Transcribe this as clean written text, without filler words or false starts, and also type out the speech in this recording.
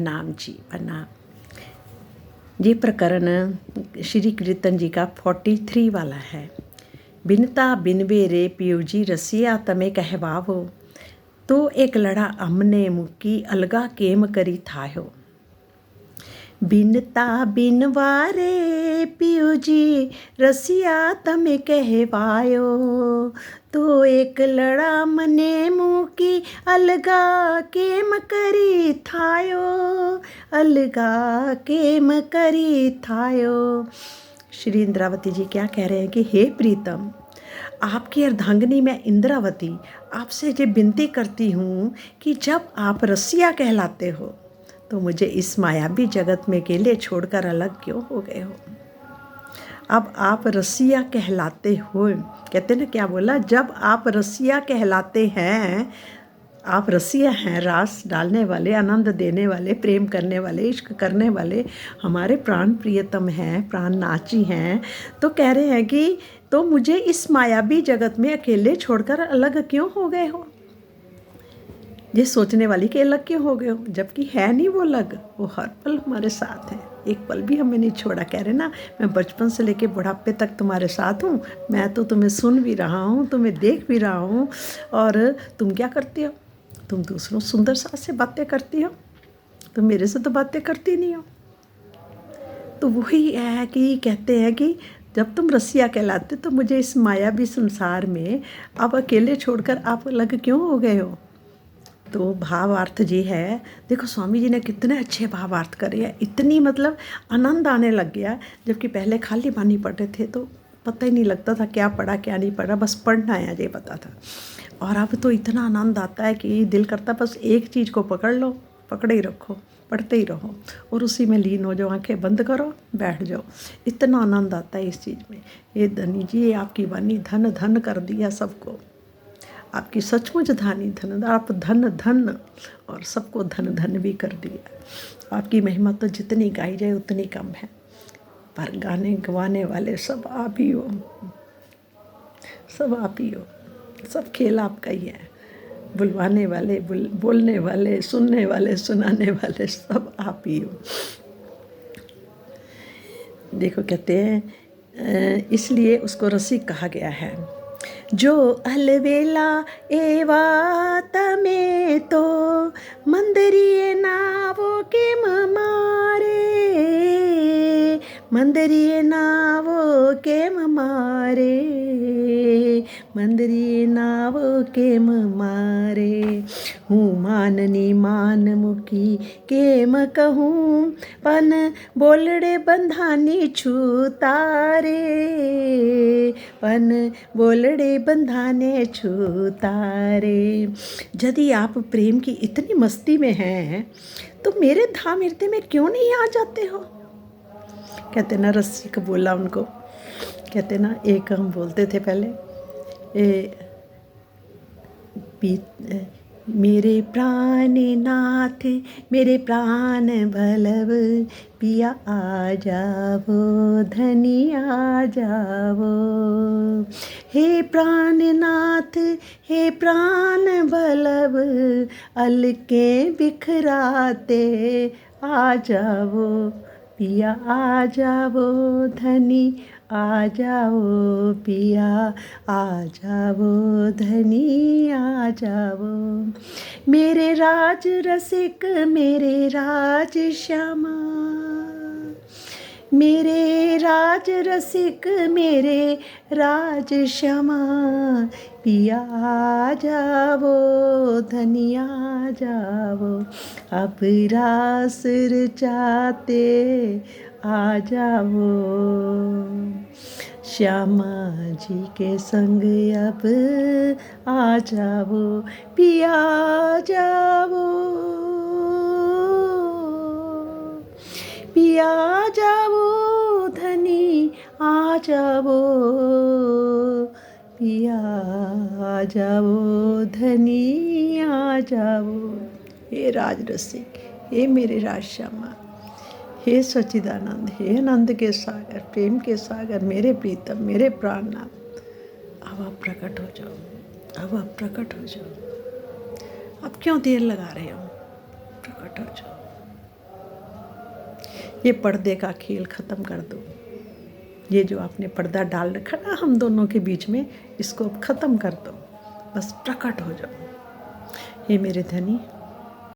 प्रणाम जी, प्रणाम। ये प्रकरण श्री कीर्तन जी का 43 वाला है। बिनता बिनवे रे पियो जी रसिया तमे कहवावो, तो एक लड़ा अमने मुकी अलगा केम करी थायो। बिनता बिनवारे पियो जी रसिया तमे कहवायो, तो एक लड़ा मने मुकी अलगा केम करी थायो, अलगा केम करी थायो। श्री इंद्रावती जी क्या कह रहे हैं कि हे प्रीतम, आपकी अर्धांगिनी मैं इंद्रावती आपसे ये विनती करती हूँ कि जब आप रसिया कहलाते हो तो मुझे इस मायावी जगत में अकेले छोड़कर अलग क्यों हो गए हो। अब आप रसिया कहलाते हो, कहते ना क्या बोला, जब आप रसिया कहलाते हैं, आप रसिया हैं, रास डालने वाले, आनंद देने वाले, प्रेम करने वाले, इश्क करने वाले, हमारे प्राण प्रियतम हैं, प्राण नाची हैं, तो कह रहे हैं कि तो मुझे इस मायावी जगत में अकेले छोड़कर अलग क्यों हो गए हो। ये सोचने वाली कि अलग क्यों हो गए हो, जबकि है नहीं वो अलग, वो हर पल हमारे साथ है, एक पल भी हमें नहीं छोड़ा। कह रहे ना, मैं बचपन से लेके बुढ़ापे तक तुम्हारे साथ हूँ, मैं तो तुम्हें सुन भी रहा हूँ, तुम्हें देख भी रहा हूँ, और तुम क्या करती हो, तुम दूसरों सुंदर साथ से बातें करती हो, तुम मेरे से तो बातें करती नहीं हो। तो वही है कि कहते हैं कि जब तुम रसिया कहलाते तो मुझे इस मायावी संसार में अब अकेले छोड़कर आप अलग क्यों हो गए हो। तो भावार्थ जी है, देखो स्वामी जी ने कितने अच्छे भावार्थ करे हैं, इतनी मतलब आनंद आने लग गया, जबकि पहले खाली बानी पढ़े थे तो पता ही नहीं लगता था क्या पढ़ा क्या नहीं पढ़ा, बस पढ़ना है ये पता था। और अब तो इतना आनंद आता है कि दिल करता बस एक चीज़ को पकड़ लो, पकड़े ही रखो, पढ़ते ही रहो और उसी में लीन हो जाओ, आंखें बंद करो, बैठ जाओ। इतना आनंद आता है इस चीज़ में। ये धनी जी, आपकी वाणी धन धन कर दिया सबको, आपकी सचमुच धानी धन, आप धन धन और सबको धन धन भी कर दिया। आपकी महिमा तो जितनी गाई जाए उतनी कम है, पर गाने गवाने वाले सब आप ही हो, सब आप ही हो, सब खेल आपका ही है। बुलवाने वाले बोलने वाले, सुनने वाले, सुनाने वाले सब आप ही हो। देखो कहते हैं इसलिए उसको रसिक कहा गया है। जो अलवेला एवा तमे तो मंदरिये नावो के मारे, मंदरिये नावो के मारे, मंदरिये नावो के मारे। हूँ माननी मान मुकी केम कहूँ, पन बोलड़े बंधानी छूतारे, पन बोलड़े बंधाने छूतारे। यदि आप प्रेम की इतनी मस्ती में हैं तो मेरे धाम हृदय में क्यों नहीं आ जाते हो। कहते ना, रसिक बोला उनको, कहते ना, एक हम बोलते थे पहले, मेरे प्राण नाथ मेरे प्राण भलव, पिया आ जावो धनी आ जावो। हे प्राणनाथ हे प्राण भलव, अलके बिखराते आ जावो, पिया आ जावो धनी आ जाओ, पिया आ जाओ धनी आ जाओ। मेरे राज रसिक मेरे राज श्यामा, मेरे राज रसिक मेरे राज श्यामा, पिया आ जाओ धनी आ जाओ। अब रास रचाते आ जाओ, श्यामा जी के संग अब आ जाओ, पिया आ जाओ, पिया आ जाओ धनी आ जाओ, पिया आ जाओ धनी आ जाओ। हे राज रसिक, हे मेरे राज श्यामा, हे सच्चिदानंद, हे आनंद के सागर, प्रेम के सागर, मेरे प्रीतम, मेरे प्राणनाथ, अब आप प्रकट हो जाओ, अब आप प्रकट हो जाओ। अब क्यों देर लगा रहे हो, प्रकट हो जाओ। ये पर्दे का खेल ख़त्म कर दो। ये जो आपने पर्दा डाल रखा ना हम दोनों के बीच में, इसको ख़त्म कर दो, बस प्रकट हो जाओ। हे मेरे धनी,